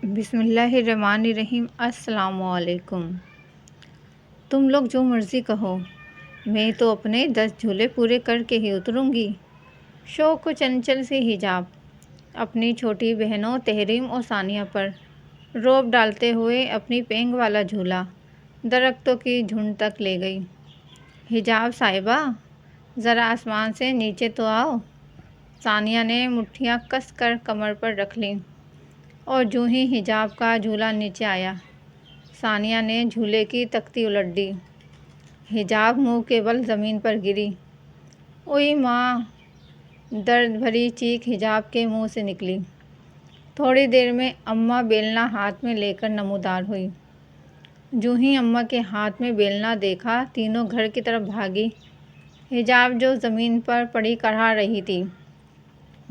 بسم اللہ الرحمن الرحیم۔ السلام علیکم۔ تم لوگ جو مرضی کہو، میں تو اپنے 10 جھولے پورے کر کے ہی اتروں گی۔ شوق و چنچل سی حجاب اپنی چھوٹی بہنوں تحریم اور ثانیہ پر رعب ڈالتے ہوئے اپنی پینگ والا جھولا درختوں کی جھنڈ تک لے گئی۔ حجاب صاحبہ، ذرا آسمان سے نیچے تو آؤ۔ ثانیہ نے مٹھیاں کس کر کمر پر رکھ لیں اور جو ہی حجاب کا جھولا نیچے آیا، ثانیہ نے جھولے کی تختی الٹ دی۔ حجاب منہ کے بل زمین پر گری۔ اوئی ماں! درد بھری چیخ حجاب کے منہ سے نکلی۔ تھوڑی دیر میں اماں بیلنا ہاتھ میں لے کر نمودار ہوئی۔ جو ہی اماں کے ہاتھ میں بیلنا دیکھا، تینوں گھر کی طرف بھاگی۔ حجاب جو زمین پر پڑی کرہا رہی تھی،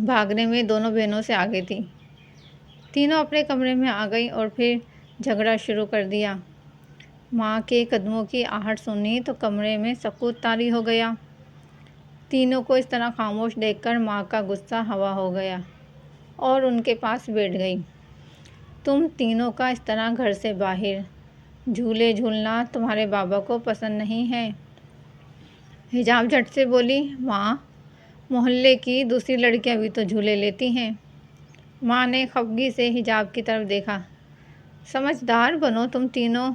بھاگنے میں دونوں بہنوں سے آگے تھی۔ تینوں اپنے کمرے میں آ گئیں اور پھر جھگڑا شروع کر دیا۔ ماں کے قدموں کی آہٹ سنی تو کمرے میں سکوت طاری ہو گیا۔ تینوں کو اس طرح خاموش دیکھ کر ماں کا غصہ ہوا ہو گیا اور ان کے پاس بیٹھ گئی۔ تم تینوں کا اس طرح گھر سے باہر جھولے جھولنا تمہارے بابا کو پسند نہیں ہے۔ حجاب جھٹ سے بولی، ماں، محلے کی دوسری لڑکیاں بھی تو جھولے لیتی ہیں۔ ماں نے خفگی سے حجاب کی طرف دیکھا۔ سمجھدار بنو تم تینوں،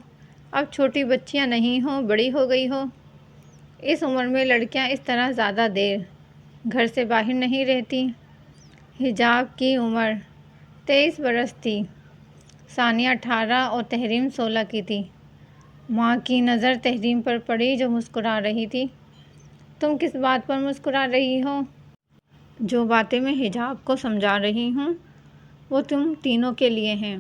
اب چھوٹی بچیاں نہیں ہو، بڑی ہو گئی ہو۔ اس عمر میں لڑکیاں اس طرح زیادہ دیر گھر سے باہر نہیں رہتی۔ حجاب کی عمر 23 برس تھی، ثانیہ 18 اور تحریم 16 کی تھی۔ ماں کی نظر تحریم پر پڑی جو مسکرا رہی تھی۔ تم کس بات پر مسکرا رہی ہو؟ جو باتیں میں حجاب کو سمجھا رہی ہوں وہ تم تینوں کے لیے ہیں۔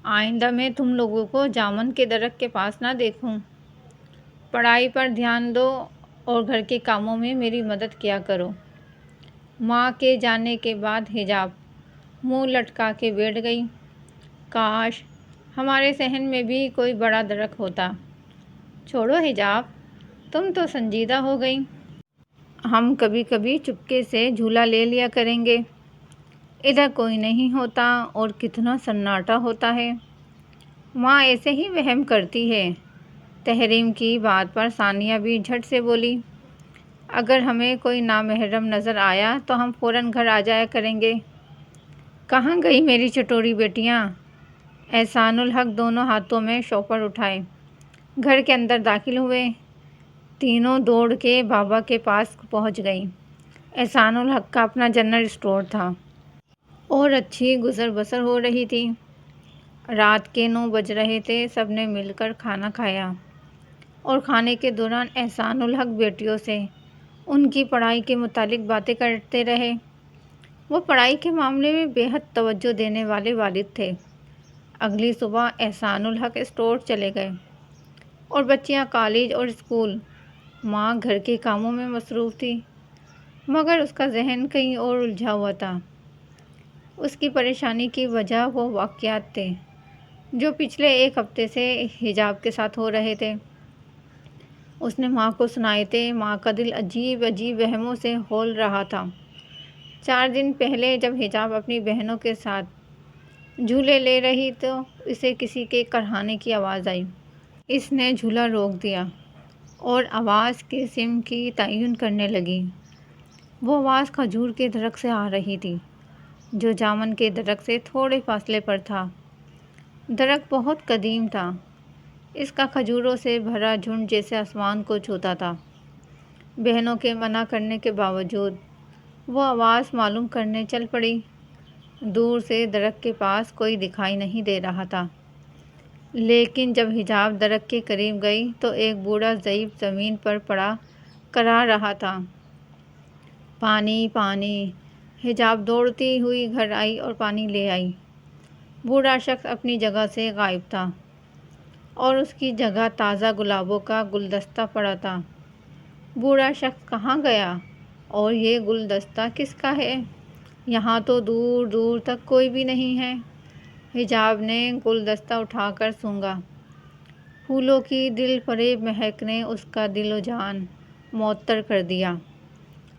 آئندہ میں تم لوگوں کو جامن کے درخت کے پاس نہ دیکھوں۔ پڑھائی پر دھیان دو اور گھر کے کاموں میں میری مدد کیا کرو۔ ماں کے جانے کے بعد حجاب منہ لٹکا کے بیٹھ گئی۔ کاش ہمارے صحن میں بھی کوئی بڑا درخت ہوتا۔ چھوڑو حجاب، تم تو سنجیدہ ہو گئی۔ ہم کبھی کبھی چپکے سے جھولا لے لیا کریں گے۔ ادھر کوئی نہیں ہوتا اور کتنا سناٹا ہوتا ہے۔ ماں ایسے ہی وہم کرتی ہے۔ تحریم کی بات پر ثانیہ بھی جھٹ سے بولی، اگر ہمیں کوئی نامحرم نظر آیا تو ہم فوراً گھر آ جایا کریں گے۔ کہاں گئی میری چٹوری بیٹیاں؟ احسان الحق دونوں ہاتھوں میں شوپر اٹھائے گھر کے اندر داخل ہوئے۔ تینوں دوڑ کے بابا کے پاس پہنچ گئیں۔ احسان الحق کا اپنا جنرل اسٹور تھا اور اچھی گزر بسر ہو رہی تھی۔ رات کے 9 بج رہے تھے۔ سب نے مل کر کھانا کھایا اور کھانے کے دوران احسان الحق بیٹیوں سے ان کی پڑھائی کے متعلق باتیں کرتے رہے۔ وہ پڑھائی کے معاملے میں بے حد توجہ دینے والے والد تھے۔ اگلی صبح احسان الحق اسٹور چلے گئے اور بچیاں کالج اور اسکول۔ ماں گھر کے کاموں میں مصروف تھی مگر اس کا ذہن کہیں اور الجھا ہوا تھا۔ اس کی پریشانی کی وجہ وہ واقعات تھے جو پچھلے 1 ہفتے سے حجاب کے ساتھ ہو رہے تھے۔ اس نے ماں کو سنائے تھے۔ ماں کا دل عجیب عجیب وہموں سے ہول رہا تھا۔ 4 دن پہلے جب حجاب اپنی بہنوں کے ساتھ جھولے لے رہی تو اسے کسی کے کرہانے کی آواز آئی۔ اس نے جھولا روک دیا اور آواز کے سمت کی تعین کرنے لگی۔ وہ آواز کھجور کے درخت سے آ رہی تھی جو جامن کے درخت سے تھوڑے فاصلے پر تھا۔ درخت بہت قدیم تھا۔ اس کا کھجوروں سے بھرا جھنڈ جیسے آسمان کو چھوتا تھا۔ بہنوں کے منع کرنے کے باوجود وہ آواز معلوم کرنے چل پڑی۔ دور سے درخت کے پاس کوئی دکھائی نہیں دے رہا تھا، لیکن جب حجاب درخت کے قریب گئی تو ایک بوڑھا ضعیف زمین پر پڑا کرا رہا تھا۔ پانی، پانی! حجاب دوڑتی ہوئی گھر آئی اور پانی لے آئی۔ بوڑھا شخص اپنی جگہ سے غائب تھا اور اس کی جگہ تازہ گلابوں کا گلدستہ پڑا تھا۔ بوڑھا شخص کہاں گیا اور یہ گلدستہ کس کا ہے؟ یہاں تو دور دور تک کوئی بھی نہیں ہے۔ حجاب نے گلدستہ اٹھا کر سونگھا۔ پھولوں کی دل فریب مہک نے اس کا دل و جان معطر کر دیا۔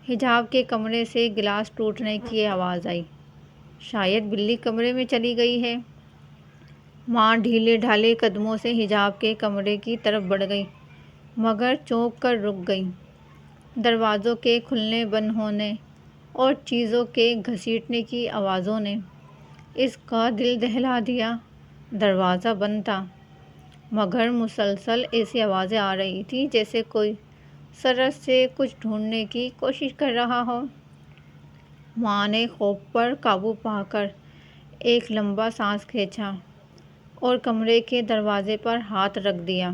حجاب کے کمرے سے گلاس ٹوٹنے کی آواز آئی۔ شاید بلی کمرے میں چلی گئی ہے۔ ماں ڈھیلے ڈھالے قدموں سے حجاب کے کمرے کی طرف بڑھ گئی، مگر چونک کر رک گئی۔ دروازوں کے کھلنے بند ہونے اور چیزوں کے گھسیٹنے کی آوازوں نے اس کا دل دہلا دیا۔ دروازہ بند تھا، مگر مسلسل ایسی آوازیں آ رہی تھیں جیسے کوئی سرد سے کچھ ڈھونڈنے کی کوشش کر رہا ہو۔ ماں نے خوف پر قابو پا کر ایک لمبا سانس کھینچا اور کمرے کے دروازے پر ہاتھ رکھ دیا۔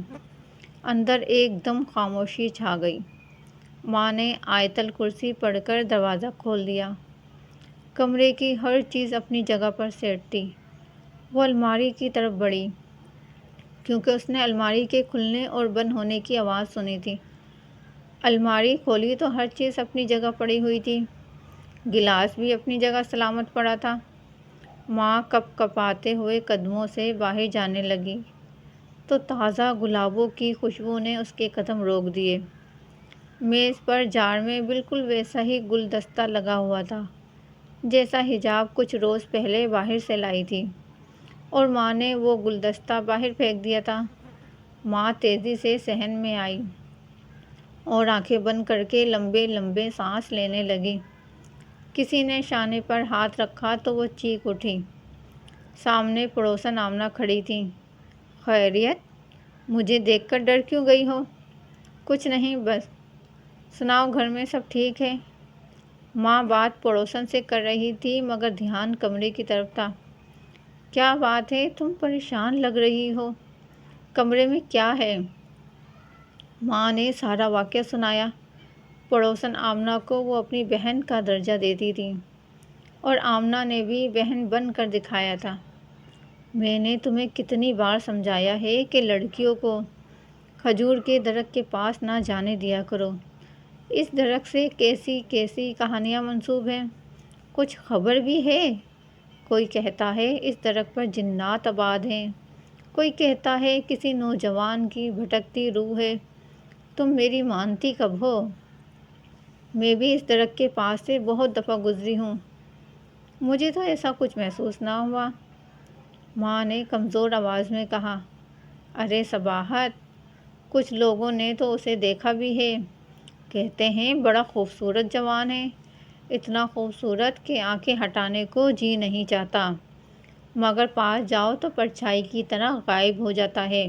اندر ایک دم خاموشی چھا گئی۔ ماں نے آیت الکرسی پڑھ کر دروازہ کھول دیا۔ کمرے کی ہر چیز اپنی جگہ پر سیٹ تھی۔ وہ الماری کی طرف بڑھی، کیونکہ اس نے الماری کے کھلنے اور بند ہونے کی آواز سنی تھی۔ الماری کھولی تو ہر چیز اپنی جگہ پڑی ہوئی تھی۔ گلاس بھی اپنی جگہ سلامت پڑا تھا۔ ماں کپ کپاتے ہوئے قدموں سے باہر جانے لگی تو تازہ گلابوں کی خوشبو نے اس کے قدم روک دیے۔ میز پر جار میں بالکل ویسا ہی گلدستہ لگا ہوا تھا جیسا حجاب کچھ روز پہلے باہر سے لائی تھی، اور ماں نے وہ گلدستہ باہر پھینک دیا تھا۔ ماں تیزی سے صحن میں آئی اور آنکھیں بند کر کے لمبے لمبے سانس لینے لگی۔ کسی نے شانے پر ہاتھ رکھا تو وہ چیخ اٹھی۔ سامنے پڑوسن آمنہ کھڑی تھی۔ خیریت؟ مجھے دیکھ کر ڈر کیوں گئی ہو؟ کچھ نہیں، بس۔ سناؤ، گھر میں سب ٹھیک ہے؟ ماں بات پڑوسن سے کر رہی تھی، مگر دھیان کمرے کی طرف تھا۔ کیا بات ہے؟ تم پریشان لگ رہی ہو۔ کمرے میں کیا ہے؟ ماں نے سارا واقعہ سنایا۔ پڑوسن آمنہ کو وہ اپنی بہن کا درجہ دیتی تھی، اور آمنہ نے بھی بہن بن کر دکھایا تھا۔ میں نے تمہیں کتنی بار سمجھایا ہے کہ لڑکیوں کو کھجور کے درخت کے پاس نہ جانے دیا کرو۔ اس درخت سے کیسی کیسی کہانیاں منسوب ہیں، کچھ خبر بھی ہے۔ کوئی کہتا ہے اس درخت پر جنات آباد ہیں، کوئی کہتا ہے کسی نوجوان کی بھٹکتی روح ہے۔ تم میری مانتی کب ہو؟ میں بھی اس درخت کے پاس سے بہت دفعہ گزری ہوں، مجھے تو ایسا کچھ محسوس نہ ہوا۔ ماں نے کمزور آواز میں کہا۔ ارے صباحت، کچھ لوگوں نے تو اسے دیکھا بھی ہے، کہتے ہیں بڑا خوبصورت جوان ہے، اتنا خوبصورت کہ آنکھیں ہٹانے کو جی نہیں چاہتا، مگر پاس جاؤ تو پرچھائی کی طرح غائب ہو جاتا ہے۔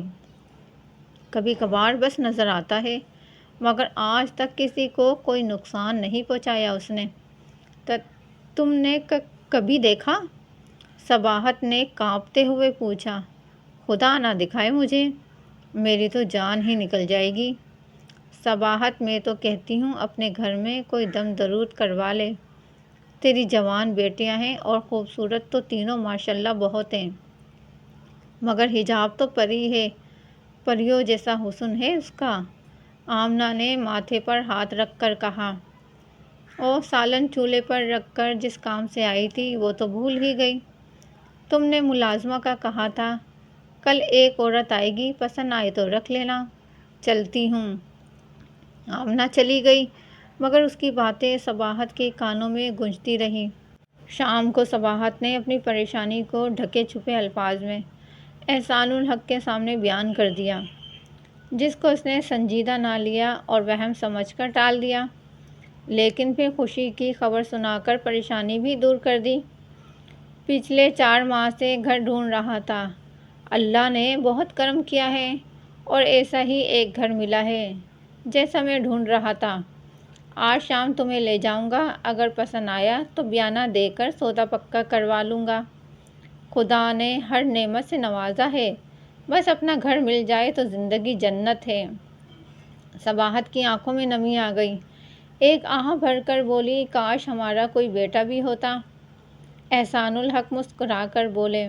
کبھی کبھار بس نظر آتا ہے، مگر آج تک کسی کو کوئی نقصان نہیں پہنچایا اس نے۔ تم نے کبھی دیکھا؟ صباحت نے کانپتے ہوئے پوچھا۔ خدا نہ دکھائے مجھے، میری تو جان ہی نکل جائے گی۔ صباحت، میں تو کہتی ہوں اپنے گھر میں کوئی دم درود کروا لے۔ تیری جوان بیٹیاں ہیں اور خوبصورت تو تینوں ماشاءاللہ بہت ہیں، مگر حجاب تو پری ہے، پریوں جیسا حسن ہے اس کا۔ آمنہ نے ماتھے پر ہاتھ رکھ کر کہا۔ او، سالن چولہے پر رکھ کر جس کام سے آئی تھی وہ تو بھول ہی گئی۔ تم نے ملازمہ کا کہا تھا، کل ایک عورت آئے گی، پسند آئے تو رکھ لینا۔ چلتی ہوں۔ آمنہ چلی گئی، مگر اس کی باتیں صباحت کے کانوں میں گونجتی رہیں۔ شام کو صباحت نے اپنی پریشانی کو ڈھکے چھپے الفاظ میں احسان الحق کے سامنے بیان کر دیا، جس کو اس نے سنجیدہ نہ لیا اور وہم سمجھ کر ٹال دیا، لیکن پھر خوشی کی خبر سنا کر پریشانی بھی دور کر دی۔ پچھلے 4 ماہ سے گھر ڈھونڈ رہا تھا، اللہ نے بہت کرم کیا ہے اور ایسا ہی ایک گھر ملا ہے جیسا میں ڈھونڈ رہا تھا۔ آج شام تمہیں لے جاؤں گا، اگر پسند آیا تو بیانہ دے کر سودا پکا کروا لوں گا۔ خدا نے ہر نعمت سے نوازا ہے، بس اپنا گھر مل جائے تو زندگی جنت ہے۔ صباحت کی آنکھوں میں نمی آ گئی، ایک آہ بھر کر بولی، کاش ہمارا کوئی بیٹا بھی ہوتا۔ احسان الحق مسکرا کر بولے،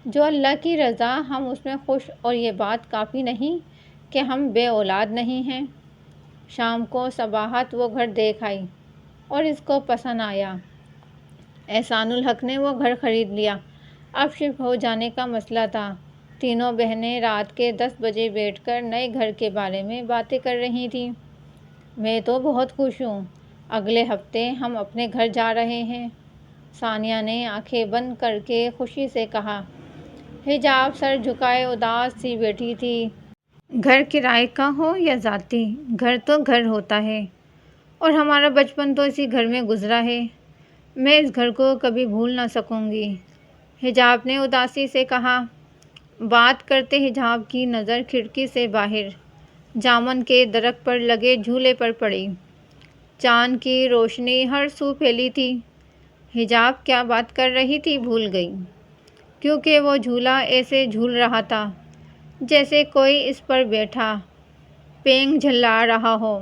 جو اللہ کی رضا، ہم اس میں خوش، اور یہ بات کافی نہیں کہ ہم بے اولاد نہیں ہیں۔ شام کو صباحت وہ گھر دیکھ آئی اور اس کو پسند آیا۔ احسان الحق نے وہ گھر خرید لیا۔ اب شفٹ ہو جانے کا مسئلہ تھا۔ تینوں بہنیں رات کے 10 بجے بیٹھ کر نئے گھر کے بارے میں باتیں کر رہی تھیں۔ میں تو بہت خوش ہوں، اگلے ہفتے ہم اپنے گھر جا رہے ہیں، ثانیہ نے آنکھیں بند کر کے خوشی سے کہا۔ حجاب سر جھکائے اداس سی بیٹھی تھی۔ گھر کرائے کا ہو یا ذاتی، گھر تو گھر ہوتا ہے، اور ہمارا بچپن تو اسی گھر میں گزرا ہے۔ میں اس گھر کو کبھی بھول نہ سکوں گی، حجاب نے اداسی سے کہا۔ بات کرتے حجاب کی نظر کھڑکی سے باہر جامن کے درخت پر لگے جھولے پر پڑی۔ چاند کی روشنی ہر سو پھیلی تھی۔ حجاب کیا بات کر رہی تھی بھول گئی، کیونکہ وہ جھولا ایسے جھول رہا تھا جیسے کوئی اس پر بیٹھا پینگ جھلا رہا ہو،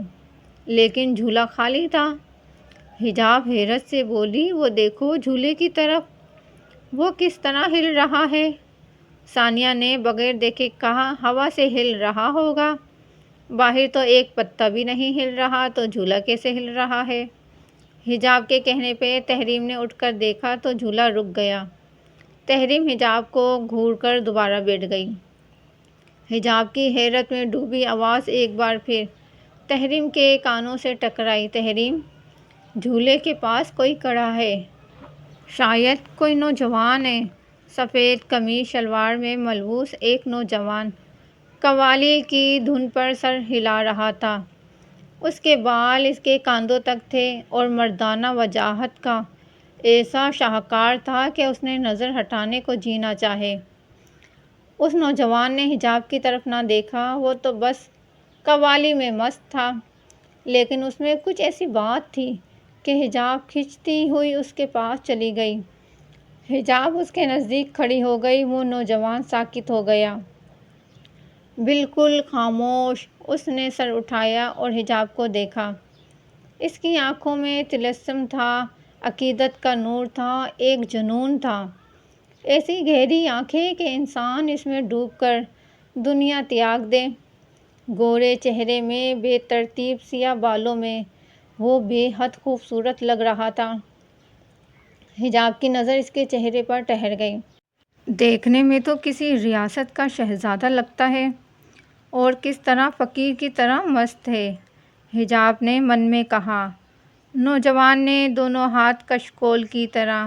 لیکن جھولا خالی تھا۔ حجاب حیرت سے بولی، وہ دیکھو جھولے کی طرف، وہ کس طرح ہل رہا ہے۔ ثانیہ نے بغیر دیکھے کہا، ہوا سے ہل رہا ہوگا، باہر تو ایک پتا بھی نہیں ہل رہا تو جھولا کیسے ہل رہا ہے۔ حجاب کے کہنے پہ تحریم نے اٹھ کر دیکھا تو جھولا رک گیا۔ تحریم حجاب کو گھور کر دوبارہ بیٹھ گئی۔ حجاب کی حیرت میں ڈوبی آواز ایک بار پھر تحریم کے کانوں سے ٹکرائی، تحریم، جھولے کے پاس کوئی کھڑا ہے، شاید کوئی نوجوان ہے۔ سفید قمیص شلوار میں ملبوس ایک نوجوان قوالی کی دھن پر سر ہلا رہا تھا۔ اس کے بال اس کے کاندھوں تک تھے اور مردانہ وجاہت کا ایسا شاہکار تھا کہ اس نے نظر ہٹانے کو جی نہ چاہے۔ اس نوجوان نے حجاب کی طرف نہ دیکھا، وہ تو بس قوالی میں مست تھا، لیکن اس میں کچھ ایسی بات تھی کہ حجاب کھنچتی ہوئی اس کے پاس چلی گئی۔ حجاب اس کے نزدیک کھڑی ہو گئی، وہ نوجوان ساکت ہو گیا، بالکل خاموش۔ اس نے سر اٹھایا اور حجاب کو دیکھا۔ اس کی آنکھوں میں طلسم تھا، عقیدت کا نور تھا، ایک جنون تھا۔ ایسی گہری آنکھیں کہ انسان اس میں ڈوب کر دنیا تیاگ دے۔ گورے چہرے میں، بے ترتیب سیاہ بالوں میں وہ بے حد خوبصورت لگ رہا تھا۔ حجاب کی نظر اس کے چہرے پر ٹھہر گئی۔ دیکھنے میں تو کسی ریاست کا شہزادہ لگتا ہے، اور کس طرح فقیر کی طرح مست ہے، حجاب نے من میں کہا۔ نوجوان نے دونوں ہاتھ کشکول کی طرح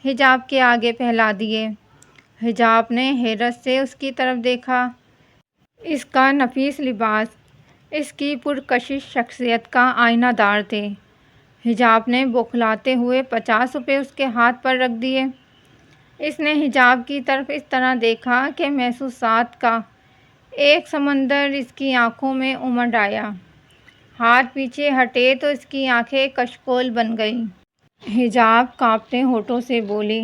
حجاب کے آگے پھیلا دیے۔ حجاب نے حیرت سے اس کی طرف دیکھا۔ اس کا نفیس لباس اس کی پرکشش شخصیت کا آئینہ دار تھے۔ حجاب نے بوکھلاتے ہوئے 50 روپے اس کے ہاتھ پر رکھ دیے۔ اس نے حجاب کی طرف اس طرح دیکھا کہ محسوسات کا ایک سمندر اس کی آنکھوں میں امڈ آیا۔ ہاتھ پیچھے ہٹے تو اس کی آنکھیں کشکول بن گئیں۔ حجاب کانپتے ہونٹوں سے بولی،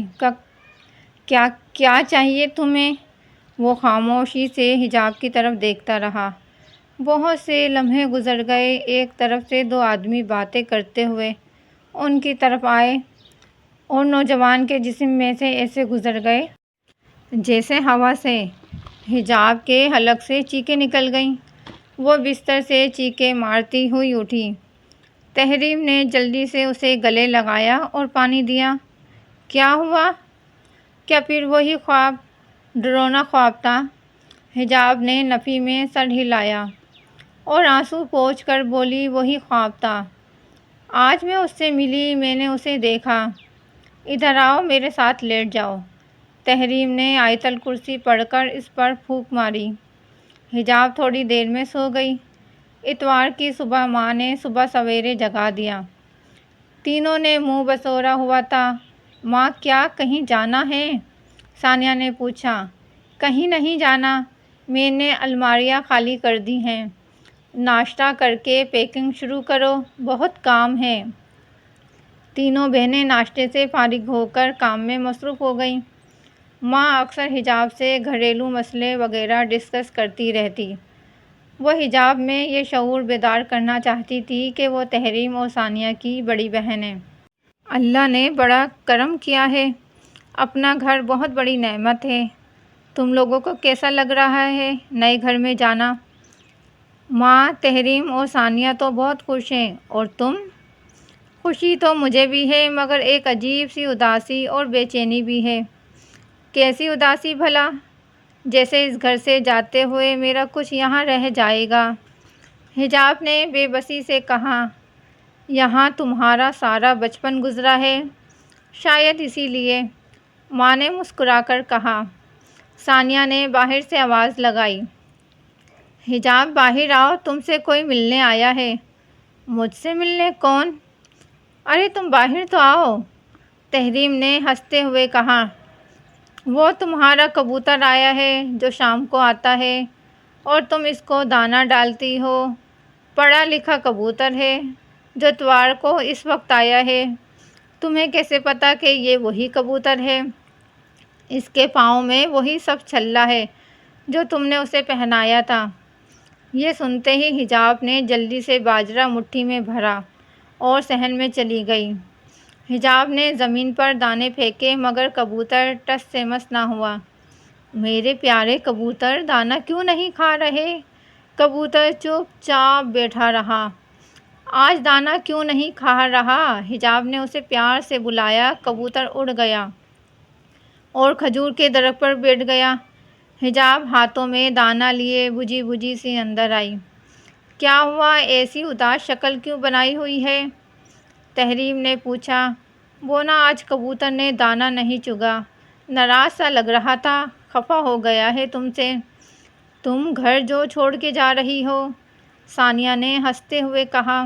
کیا چاہیے تمہیں؟ وہ خاموشی سے حجاب کی طرف دیکھتا رہا۔ بہت سے لمحے گزر گئے، ایک طرف سے دو آدمی باتیں کرتے ہوئے ان کی طرف آئے اور نوجوان کے جسم میں سے ایسے گزر گئے جیسے ہوا سے حجاب کے حلق سے چیخیں نکل گئیں۔ وہ بستر سے چیخیں مارتی ہوئی اٹھی۔ تحریم نے جلدی سے اسے گلے لگایا اور پانی دیا۔ کیا ہوا؟ کیا پھر وہی خواب، ڈراؤنا خواب تھا؟ حجاب نے نفی میں سر ہلایا اور آنسو پوچھ کر بولی، وہی خواب تھا۔ آج میں اس سے ملی، میں نے اسے دیکھا۔ ادھر آؤ، میرے ساتھ لیٹ جاؤ۔ تحریم نے آیت الکرسی پڑھ کر اس پر پھونک ماری۔ حجاب تھوڑی دیر میں سو گئی۔ اتوار کی صبح ماں نے صبح سویرے جگا دیا۔ تینوں نے منہ بسورا ہوا تھا۔ ماں، کیا کہیں جانا ہے؟ ثانیہ نے پوچھا۔ کہیں نہیں جانا، میں نے الماریاں خالی کر دی ہیں۔ ناشتہ کر کے پیکنگ شروع کرو، بہت کام ہے۔ تینوں بہنیں ناشتے سے فارغ ہو کر کام میں مصروف ہو گئیں۔ ماں اکثر حجاب سے گھریلو مسئلے وغیرہ ڈسکس کرتی رہتی۔ وہ حجاب میں یہ شعور بیدار کرنا چاہتی تھی کہ وہ تحریم اور ثانیہ کی بڑی بہن ہے۔ اللہ نے بڑا کرم کیا ہے، اپنا گھر بہت بڑی نعمت ہے۔ تم لوگوں کو کیسا لگ رہا ہے نئے گھر میں جانا؟ ماں، تحریم اور ثانیہ تو بہت خوش ہیں، اور تم؟ خوشی تو مجھے بھی ہے، مگر ایک عجیب سی اداسی اور بے چینی بھی ہے۔ کیسی اداسی بھلا؟ جیسے اس گھر سے جاتے ہوئے میرا کچھ یہاں رہ جائے گا۔ حجاب نے بے بسی سے کہا، یہاں تمہارا سارا بچپن گزرا ہے، شاید اسی لیے۔ ماں نے مسکرا کر کہا، ثانیہ نے باہر سے آواز لگائی، حجاب باہر آؤ، تم سے کوئی ملنے آیا ہے۔ مجھ سے ملنے؟ کون؟ ارے تم باہر تو آؤ، تحریم نے ہنستے ہوئے کہا۔ وہ تمہارا کبوتر آیا ہے جو شام کو آتا ہے اور تم اس کو دانہ ڈالتی ہو۔ پڑھا لکھا کبوتر ہے جو اتوار کو اس وقت آیا ہے۔ تمہیں کیسے پتا کہ یہ وہی کبوتر ہے؟ اس کے پاؤں میں وہی سب چھلا ہے جو تم نے اسے پہنایا تھا۔ یہ سنتے ہی حجاب نے جلدی سے باجرہ مٹھی میں بھرا اور صحن میں چلی گئی۔ حجاب نے زمین پر دانے پھینکے مگر کبوتر ٹس سے مس نہ ہوا۔ میرے پیارے کبوتر دانہ کیوں نہیں کھا رہے؟ کبوتر چپ چاپ بیٹھا رہا۔ آج دانہ کیوں نہیں کھا رہا؟ حجاب نے اسے پیار سے بلایا۔ کبوتر اڑ گیا اور کھجور کے درخت پر بیٹھ گیا۔ حجاب ہاتھوں میں دانہ لیے بجھی بجھی سی اندر آئی۔ کیا ہوا؟ ایسی اداس شکل کیوں بنائی ہوئی ہے؟ تحریم نے پوچھا۔ وہ نا آج کبوتر نے دانہ نہیں چگا، ناراض سا لگ رہا تھا، خفا ہو گیا ہے تم سے۔ تم گھر جو چھوڑ کے جا رہی ہو؟ ثانیہ نے ہنستے ہوئے کہا۔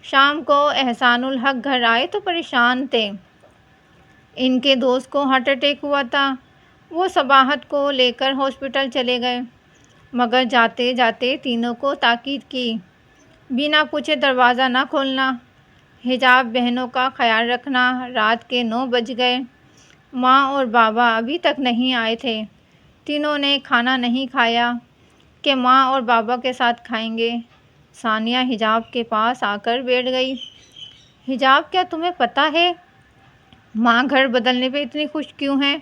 شام کو احسان الحق گھر آئے تو پریشان تھے۔ ان کے دوست کو ہارٹ اٹیک ہوا تھا، وہ صباحت کو لے کر ہاسپٹل چلے گئے، مگر جاتے جاتے تینوں کو تاکید کی، بنا پوچھے دروازہ نہ کھولنا، حجاب بہنوں کا خیال رکھنا۔ رات کے 9 بج گئے، ماں اور بابا ابھی تک نہیں آئے تھے۔ تینوں نے کھانا نہیں کھایا کہ ماں اور بابا کے ساتھ کھائیں گے۔ ثانیہ حجاب کے پاس آ کر بیٹھ گئی۔ حجاب کیا تمہیں پتہ ہے ماں گھر بدلنے پہ اتنی خوش کیوں ہے؟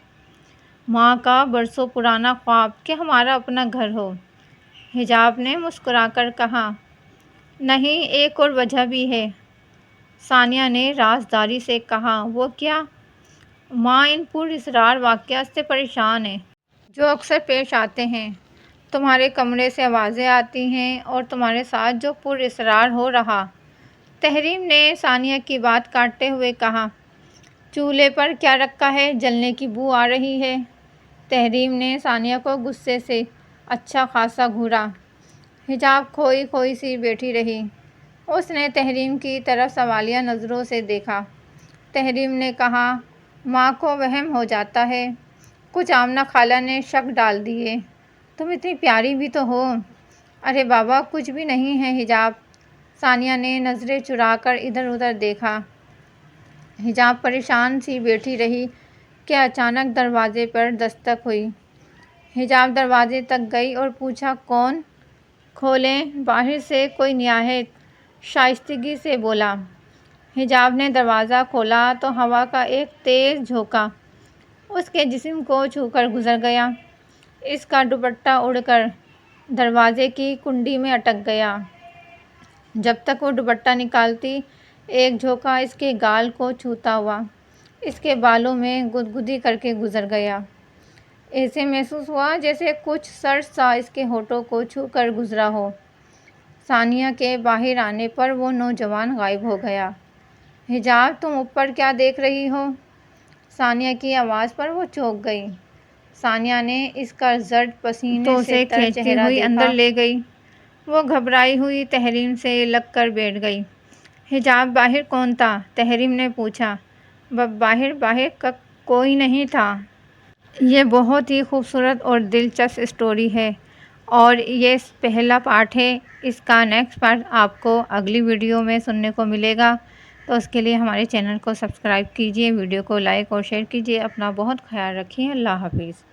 ماں کا برسوں پرانا خواب کہ ہمارا اپنا گھر ہو۔ حجاب نے مسکرا کر کہا۔ نہیں، ایک اور وجہ بھی ہے، ثانیہ نے رازداری سے کہا۔ وہ کیا؟ ماں ان پراسرار واقعات سے پریشان ہے جو اکثر پیش آتے ہیں۔ تمہارے کمرے سے آوازیں آتی ہیں اور تمہارے ساتھ جو پراسرار ہو رہا۔ تحریم نے ثانیہ کی بات کاٹتے ہوئے کہا۔ چولہے پر کیا رکھا ہے؟ جلنے کی بو آ رہی ہے۔ تحریم نے ثانیہ کو غصے سے اچھا خاصا گھورا۔ حجاب کھوئی کھوئی سی بیٹھی رہی۔ اس نے تحریم کی طرف سوالیہ نظروں سے دیکھا۔ تحریم نے کہا، ماں کو وہم ہو جاتا ہے، کچھ آمنہ خالہ نے شک ڈال دیے۔ تم اتنی پیاری بھی تو ہو۔ ارے بابا کچھ بھی نہیں ہے حجاب۔ ثانیہ نے نظریں چرا کر ادھر ادھر دیکھا۔ حجاب پریشان سی بیٹھی رہی کہ اچانک دروازے پر دستک ہوئی۔ حجاب دروازے تک گئی اور پوچھا، کون؟ کھولیں۔ باہر سے کوئی نہایت شائستگی سے بولا۔ حجاب نے دروازہ کھولا تو ہوا کا ایک تیز جھونکا اس کے جسم کو چھو کر گزر گیا۔ اس کا دوپٹہ اڑ کر دروازے کی کنڈی میں اٹک گیا۔ جب تک وہ دوپٹہ نکالتی، ایک جھونکا اس کے گال کو چھوتا ہوا اس کے بالوں میں گدگدی کر کے گزر گیا۔ ایسے محسوس ہوا جیسے کچھ سرد سا اس کے ہونٹوں کو چھو کر گزرا ہو۔ ثانیہ کے باہر آنے پر وہ نوجوان غائب ہو گیا۔ حجاب تم اوپر کیا دیکھ رہی ہو؟ ثانیہ کی آواز پر وہ چونک گئی۔ ثانیہ نے اس کا زرد پسینے سے تر چہرہ دیکھا۔ اندر لے گئی۔ وہ گھبرائی ہوئی تحریم سے لگ کر بیٹھ گئی۔ حجاب باہر کون تھا؟ تحریم نے پوچھا۔ باہر کوئی نہیں تھا۔ یہ بہت ہی خوبصورت اور دلچسپ اسٹوری ہے اور یہ پہلا پارٹ ہے۔ اس کا نیکسٹ پارٹ آپ کو اگلی ویڈیو میں سننے کو ملے گا، تو اس کے لیے ہمارے چینل کو سبسکرائب کیجیے، ویڈیو کو لائک اور شیئر کیجیے۔ اپنا بہت خیال رکھیے۔ اللہ حافظ۔